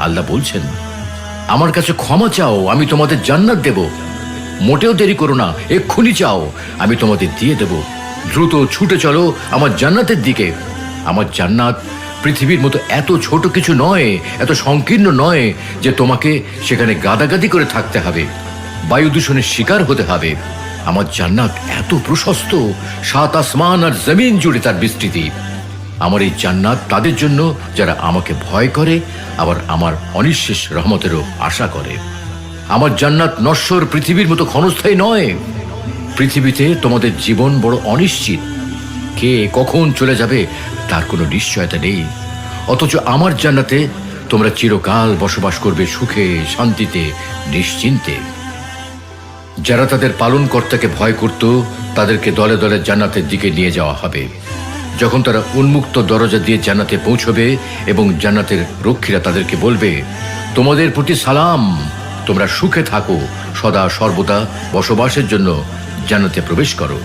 আল্লাহ বলছেন, আমার কাছে ক্ষমা চাও, আমি তোমাদের জান্নাত দেব। মোটেও দেরি করো না, এক্ষুনি চাও, আমি তোমাদের দিয়ে দেব। দ্রুত ছুটে চলো আমার জান্নাতের দিকে। আমার জান্নাত পৃথিবীর মতো এত ছোট কিছু নয়, এত সংকীর্ণ নয় যে তোমাকে সেখানে গাদাগাদি করে থাকতে হবে, বায়ু দূষণের শিকার হতে হবে। আমার জান্নাত এত প্রশস্ত, 7 আসমান আর জমিন জুড়ে তার বিস্তৃতি। আমার এই জান্নাত তাদের জন্য যারা আমাকে ভয় করে, আবার আমার অনিঃশেষ রহমতেরও আশা করে। আমার জান্নাত নশ্বর পৃথিবীর মতো ক্ষণস্থায়ী নয়। পৃথিবীতে তোমাদের জীবন বড় অনিশ্চিত, কে কখন চলে যাবে তার কোনো নিশ্চয়তা নেই। অথচ আমার জান্নাতে তোমরা চিরকাল বসবাস করবে সুখে, শান্তিতে, নিশ্চিন্তে। যারা তাদের পালনকর্তাকে ভয় করত, তাদেরকে দলে দলে জান্নাতের দিকে নিয়ে যাওয়া হবে। যখন তারা উন্মুক্ত দরজা দিয়ে জান্নাতে পৌঁছবে এবং জান্নাতের রক্ষীরা তাদেরকে বলবে, তোমাদের প্রতি সালাম, তোমরা সুখে থাকো, সদা সর্বদা বসবাসের জন্য জান্নাতে প্রবেশ করো।